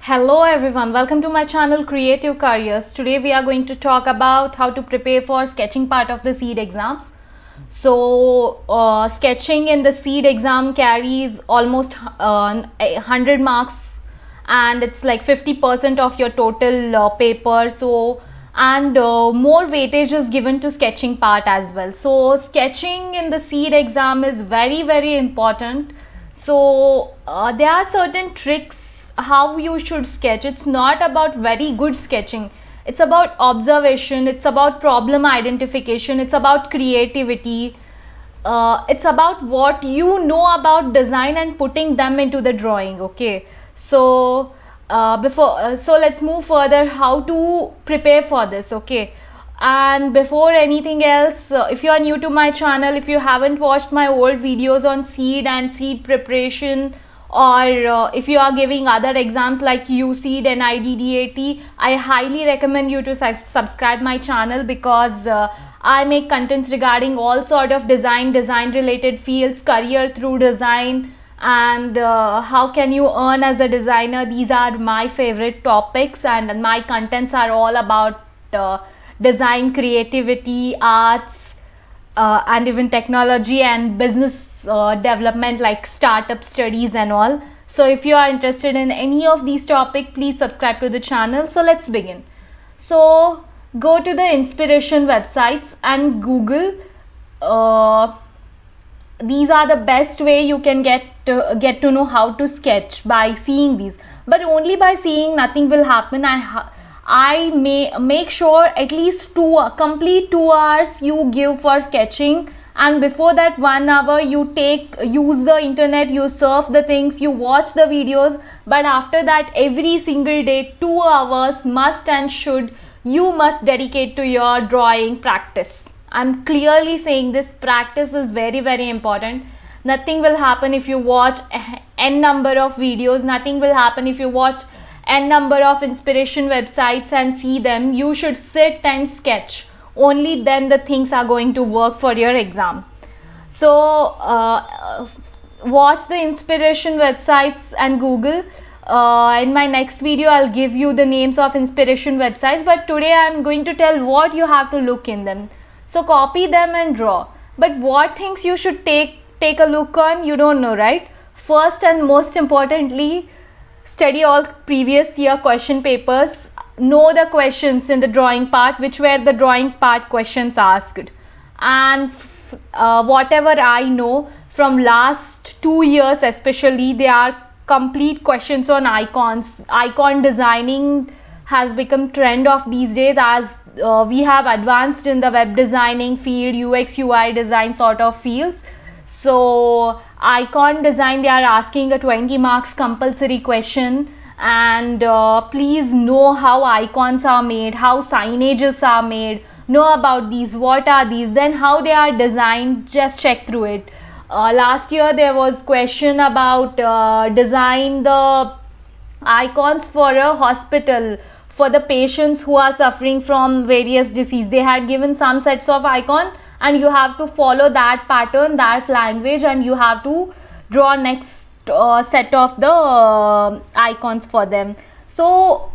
Hello everyone, welcome to my channel Creative Careers. Today we are going to talk about how to prepare for sketching part of the SEED exams. So sketching in the SEED exam carries almost 100 marks, and it's like 50% of your total paper. More weightage is given to sketching part as well. So sketching in the SEED exam is very important. There are certain tricks how you should sketch. It's not about very good sketching, it's about observation, it's about problem identification, it's about creativity, it's about what you know about design and putting them into the drawing. Okay, so let's move further how to prepare for this. Okay, and before anything else, if you are new to my channel, if you haven't watched my old videos on SEED and SEED preparation, or if you are giving other exams like USEED and IDDAT, I highly recommend you to subscribe my channel, because I make contents regarding all sort of design related fields, career through design, and how can you earn as a designer. These are my favorite topics, and my contents are all about design, creativity, arts, and even technology and business development like startup studies and all. So if you are interested in any of these topics, please subscribe to the channel. So let's begin. So go to the inspiration websites and Google. These are the best way you can get to know how to sketch, by seeing these. But only by seeing nothing will happen. I may make sure at least complete 2 hours you give for sketching, and before that 1 hour you use the internet, you surf the things, you watch the videos. But after that, every single day 2 hours must dedicate to your drawing practice. I'm clearly saying this, practice is very important. Nothing will happen if you watch n number of videos, nothing will happen if you watch n number of inspiration websites and see them. You should sit and sketch. Only then the things are going to work for your exam. So watch the inspiration websites and Google. In my next video I'll give you the names of inspiration websites, but today I'm going to tell what you have to look in them. So copy them and draw. But what things you should take a look on, you don't know, right? First and most importantly, study all previous year question papers. Know the questions in the drawing part, which were the drawing part questions asked, and whatever I know from last 2 years especially, they are complete questions on icons. Icon designing has become trend of these days, as we have advanced in the web designing field, UX UI design sort of fields. So icon design, they are asking a 20 marks compulsory question. And please know how icons are made, how signages are made, know about these, what are these, then how they are designed, just check through it. Last year there was question about design the icons for a hospital for the patients who are suffering from various disease. They had given some sets of icon, and you have to follow that pattern, that language, and you have to draw next set of the icons for them. So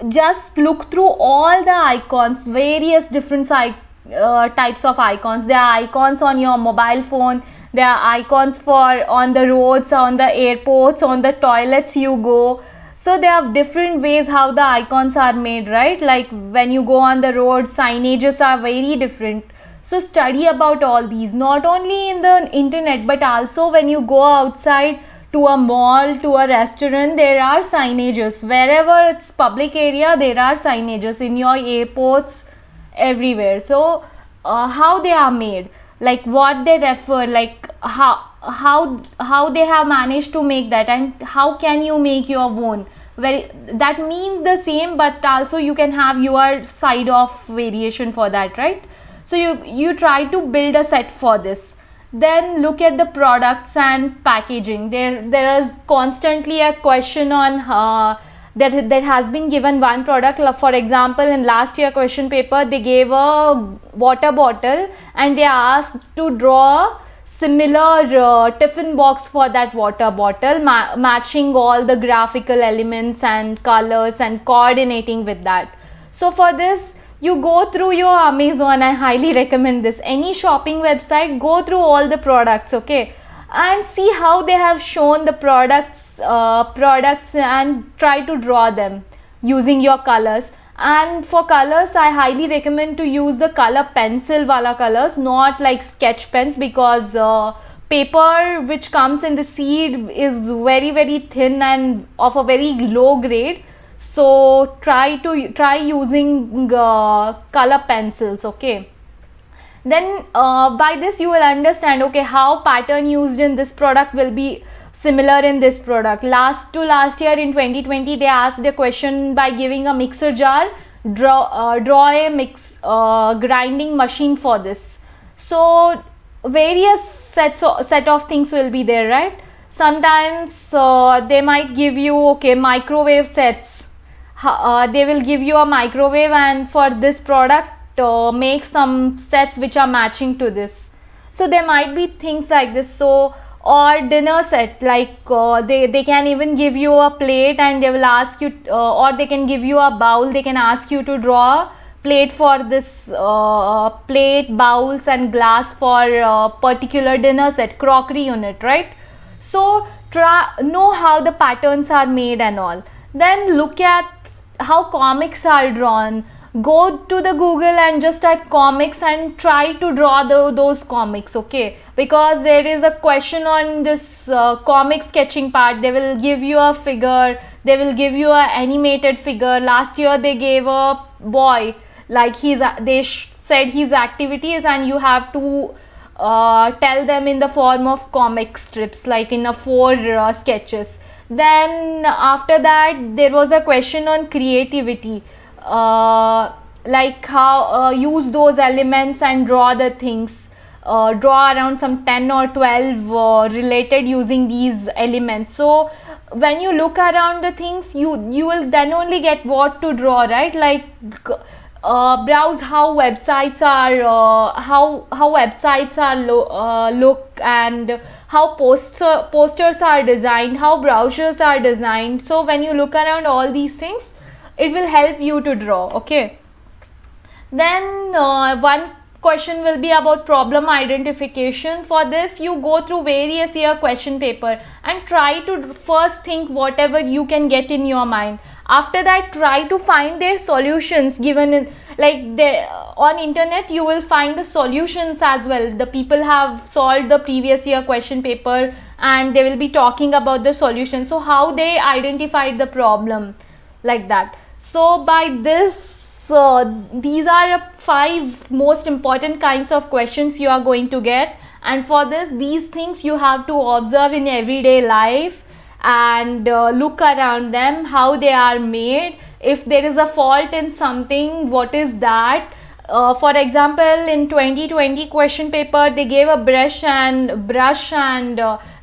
just look through all the icons, various different types of icons. There are icons on your mobile phone, there are icons for on the roads, on the airports, on the toilets you go. So there are different ways how the icons are made, right? Like when you go on the road, signages are very different. So study about all these, not only in the internet, but also when you go outside to a mall, to a restaurant, there are signages. Wherever it's public area, there are signages in your airports, everywhere. So how they are made, like what they refer, like how they have managed to make that, and how can you make your own. Well, that means the same, but also you can have your side of variation for that, right? So you try to build a set for this. Then look at the products and packaging. There is constantly a question on that has been given one product. For example, in last year question paper, they gave a water bottle and they asked to draw similar tiffin box for that water bottle, matching all the graphical elements and colors and coordinating with that. So for this, you go through your Amazon. I highly recommend this. Any shopping website, go through all the products, okay, and see how they have shown the products and try to draw them using your colors. And for colors, I highly recommend to use the color pencil wala colors, not like sketch pens, because paper which comes in the seed is very thin and of a very low grade. So try using color pencils, okay. Then by this you will understand, okay, how pattern used in this product will be similar in this product. Last year in 2020, they asked a question by giving a mixer jar, draw a grinding machine for this. So various set of things will be there, right? Sometimes they might give you, okay, microwave sets. They will give you a microwave, and for this product make some sets which are matching to this. So there might be things like this. So, or dinner set, like they can even give you a plate and they will ask you, or they can give you a bowl, they can ask you to draw a plate for this plate, bowls and glass for particular dinner set, crockery unit, right? So know how the patterns are made and all. Then look at how comics are drawn. Go to the Google and just type comics and try to draw those comics, okay, because there is a question on this comic sketching part. They will give you a figure, they will give you an animated figure. Last year they gave a boy, like they said his activities, and you have to tell them in the form of comic strips, like in a 4 sketches. Then after that there was a question on creativity, like how use those elements and draw the things, draw around some 10 or 12 related using these elements. So when you look around the things, you will then only get what to draw, right? Like browse how websites are look, and how posters are designed, how brochures are designed. So when you look around all these things, it will help you to draw, okay. Then one question will be about problem identification. For this, you go through various year question paper and try to first think whatever you can get in your mind. After that, try to find their solutions given in, like on internet you will find the solutions as well. The people have solved the previous year question paper and they will be talking about the solution, so how they identified the problem, like that. So by this, these are 5 most important kinds of questions you are going to get, and for this, these things you have to observe in everyday life and look around them, how they are made. If there is a fault in something, what is that? For example, in 2020 question paper, they gave a brush and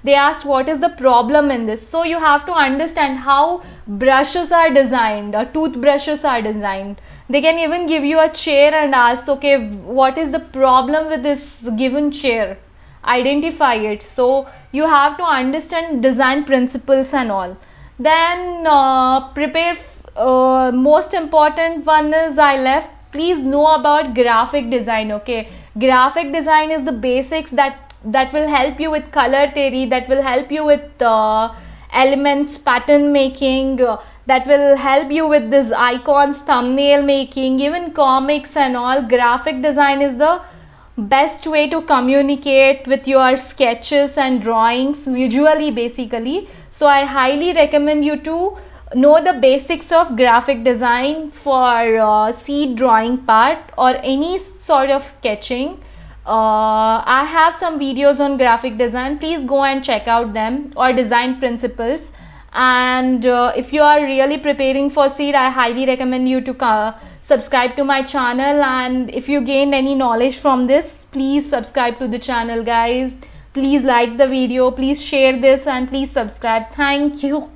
they asked what is the problem in this. So you have to understand how brushes are designed, toothbrushes are designed. They can even give you a chair and ask, okay, what is the problem with this given chair? Identify it. So you have to understand design principles and all. Then prepare, most important one is I left, please know about graphic design, okay. Graphic design is the basics that will help you with color theory, that will help you with elements, pattern making, that will help you with this icons, thumbnail making, even comics and all. Graphic design is the best way to communicate with your sketches and drawings visually, basically. So I highly recommend you to know the basics of graphic design for seed drawing part or any sort of sketching. I have some videos on graphic design, please go and check out them, or design principles. And if you are really preparing for seed, I highly recommend you to subscribe to my channel, and if you gained any knowledge from this, please subscribe to the channel, guys. Please like the video, please share this, and please subscribe. Thank you.